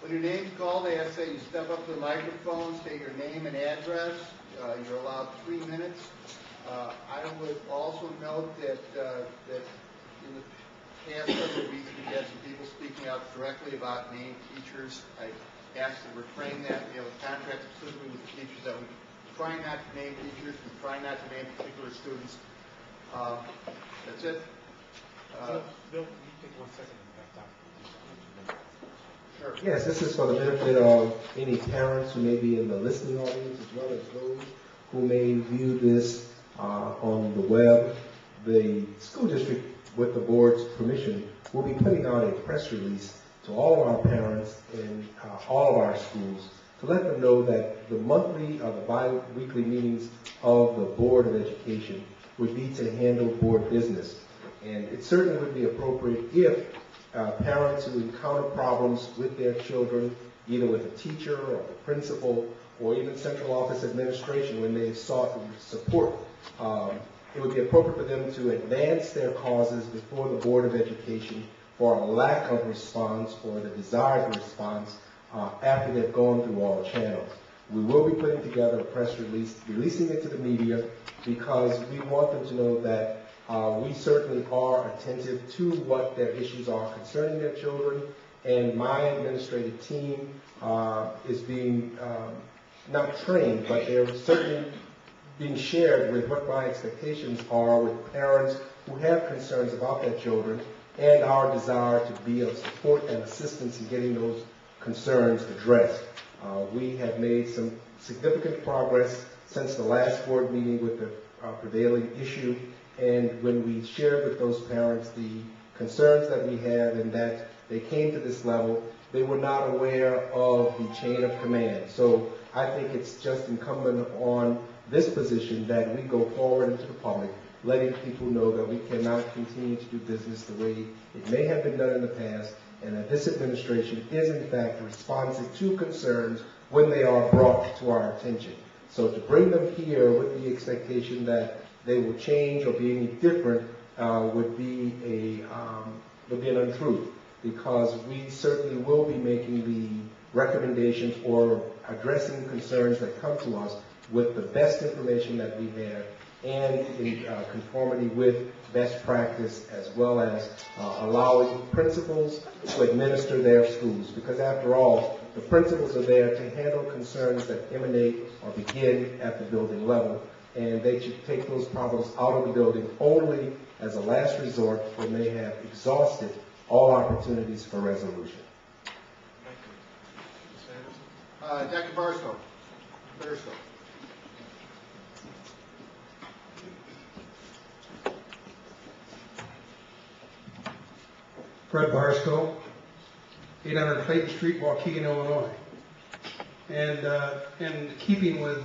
When your name's called, I ask that you step up to the microphone, state your name and address. You're allowed 3 minutes. I would also note that in the past several weeks we've had some people speaking out directly about named teachers. I ask to refrain that. We have a contract specifically with the teachers that we try not to name teachers. We try not to name particular students. That's it. Bill, can you take 1 second and back up? Sure. Yes, this is for the benefit of any parents who may be in the listening audience as well as those who may view this on the web. The school district, with the board's permission, will be putting out a press release to all of our parents in all of our schools to let them know that the monthly or the bi-weekly meetings of the Board of Education would be to handle board business. And it certainly would be appropriate if parents who encounter problems with their children, either with a teacher or the principal or even central office administration when they sought support, it would be appropriate for them to advance their causes before the Board of Education for a lack of response or the desired response after they've gone through all channels. We will be putting together a press release, releasing it to the media, because we want them to know that we certainly are attentive to what their issues are concerning their children, and my administrative team is being not trained, but they're certainly being shared with what my expectations are with parents who have concerns about their children and our desire to be of support and assistance in getting those concerns addressed. We have made some significant progress since the last board meeting with the prevailing issue, and when we shared with those parents the concerns that we have and that they came to this level, they were not aware of the chain of command. So I think it's just incumbent on this position that we go forward into the public, letting people know that we cannot continue to do business the way it may have been done in the past, and that this administration is in fact responsive to concerns when they are brought to our attention. So to bring them here with the expectation that they will change or be any different would be an untruth, because we certainly will be making the recommendations or addressing concerns that come to us with the best information that we have and in conformity with best practice, as well as allowing principals to administer their schools, because after all, the principals are there to handle concerns that emanate or begin at the building level, and they should take those problems out of the building only as a last resort when they have exhausted all opportunities for resolution. Dr. Barstow. Fred Barstow, 800 Clayton Street, Waukegan, Illinois. And in keeping with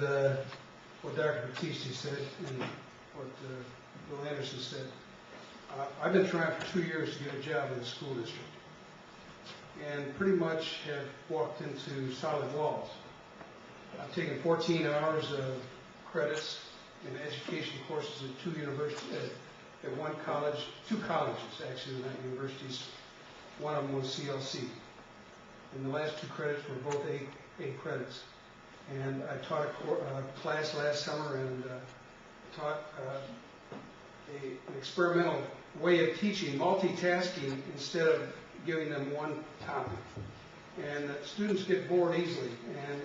what Dr. Battisti said and what Bill Anderson said, I've been trying for 2 years to get a job in the school district, and pretty much have walked into solid walls. I've taken 14 hours of credits in education courses at two universities, at one college, two colleges actually, not universities. One of them was CLC. And the last 2 credits were both A credits. And I taught a class last summer and taught an experimental way of teaching, multitasking instead of giving them one topic. And students get bored easily. And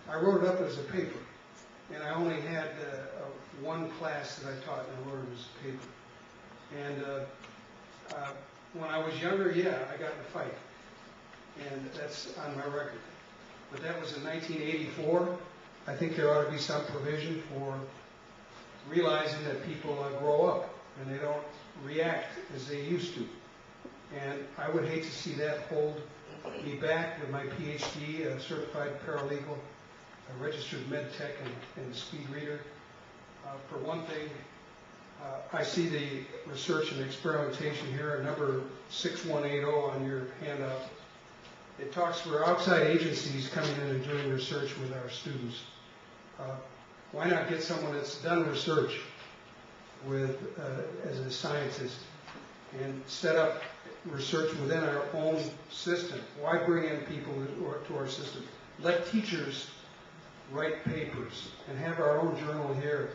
I wrote it up as a paper. And I only had one class that I taught, and I wrote it as a paper. And when I was younger, yeah, I got in a fight. And that's on my record. But that was in 1984. I think there ought to be some provision for realizing that people grow up and they don't react as they used to. And I would hate to see that hold me back with my PhD, a certified paralegal, a registered med tech and speed reader. For one thing, I see the research and experimentation here, number 6180 on your handout. It talks for outside agencies coming in and doing research with our students. Why not get someone that's done research with as a scientist and set up research within our own system. Why bring in people to our system? Let teachers write papers and have our own journal here.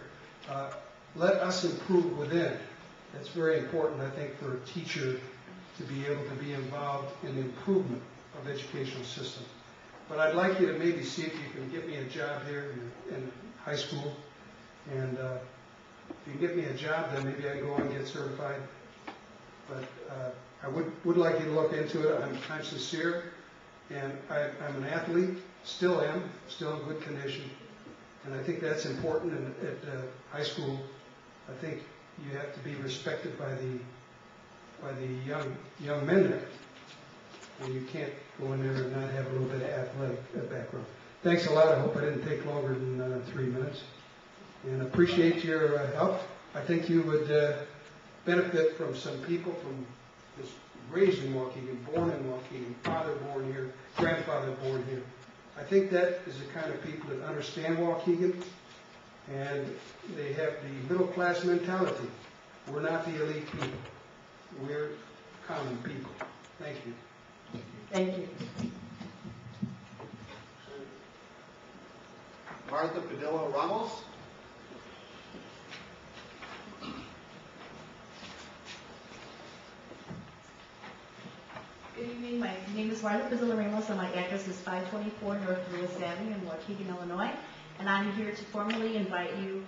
Let us improve within. That's very important, I think, for a teacher to be able to be involved in the improvement of educational system. But I'd like you to maybe see if you can get me a job here in high school. And if you can get me a job, then maybe I can go on and get certified. But I would like you to look into it. I'm sincere, and I'm an athlete, still am, still in good condition. And I think that's important at high school. I think you have to be respected by the young men there. And you can't go in there and not have a little bit of athletic background. Thanks a lot. I hope I didn't take longer than 3 minutes. And appreciate your help. I think you would benefit from some people from just raised in Waukegan, born in Waukegan, father born here, grandfather born here. I think that is the kind of people that understand Waukegan, and they have the middle class mentality. We're not the elite people. We're common people. Thank you. Thank you. Martha Padilla Ramos. Good evening. My name is Martha Padilla Ramos, and my address is 524 North Lewis Avenue in Waukegan, Illinois. And I'm here to formally invite you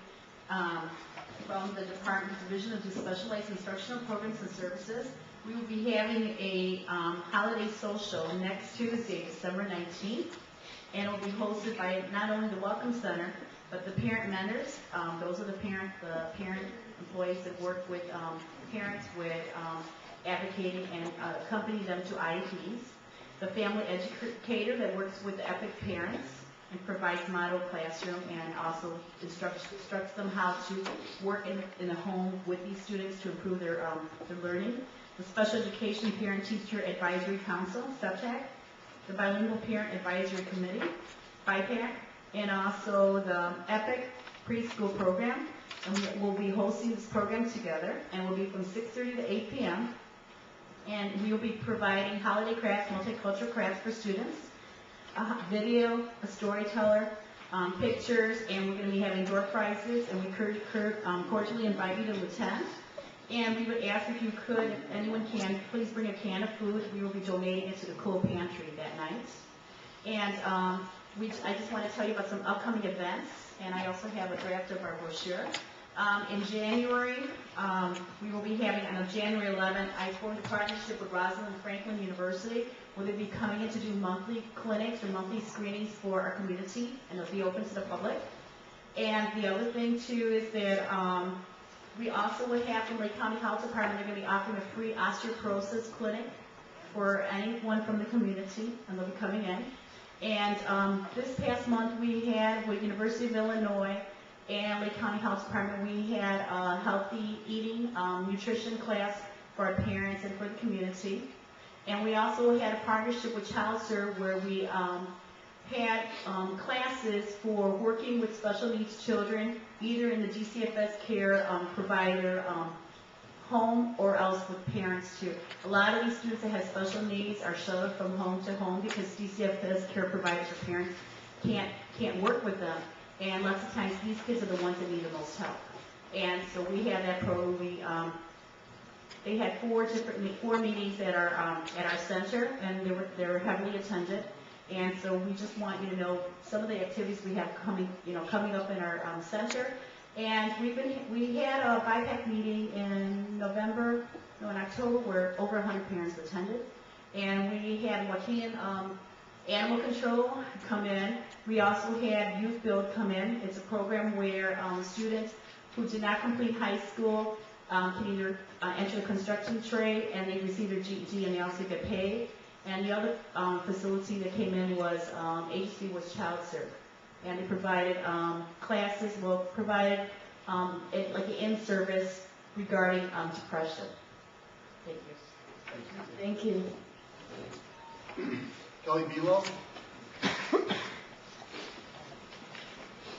from the Department Division of Specialized Instructional Programs and Services. We will be having a holiday social next Tuesday, December 19th, and it will be hosted by not only the Welcome Center, but the parent mentors. Those are the parent employees that work with parents with advocating and accompany them to IEPs. The family educator that works with the EPIC parents and provides model classroom and also instructs them how to work in a home with these students to improve their learning. The Special Education Parent-Teacher Advisory Council, SEPTAC, the Bilingual Parent Advisory Committee, BIPAC, and also the EPIC preschool program. And we will be hosting this program together, and will be from 6:30 to 8 p.m. And we will be providing holiday crafts, multicultural crafts for students, a video, a storyteller, pictures, and we're going to be having door prizes, and we cordially invite you to attend. And we would ask if you could, if anyone can, please bring a can of food. We will be donating it to the Cool Pantry that night. And I just want to tell you about some upcoming events, and I also have a draft of our brochure. In January, we will be having, on January 11th, I formed a partnership with Rosalind Franklin University, where they'll be coming in to do monthly clinics or monthly screenings for our community, and it'll be open to the public. And the other thing, too, is that we also would have from Lake County Health Department, they're going to be offering a free osteoporosis clinic for anyone from the community, and they'll be coming in. And this past month, we had with University of Illinois and Lake County Health Department, we had a healthy eating, nutrition class for our parents and for the community. And we also had a partnership with ChildServe where we had classes for working with special needs children, either in the DCFS care provider home or else with parents too. A lot of these students that have special needs are shuttled from home to home because DCFS care providers or parents can't work with them. And lots of times these kids are the ones that need the most help. And so we had that program. They had four meetings at our center, and they were heavily attended. And so we just want you to know some of the activities we have coming up in our center. And we had a BIPAC meeting in October where over 100 parents attended. And we had Waukegan Animal Control come in. We also had Youth Build come in. It's a program where students who did not complete high school can either enter the construction trade and they receive their GED and they also get paid. And the other facility that came in was agency was ChildServe, and they provided classes. Provided like an in-service regarding depression. Thank you. Thank you. Kelly Belo.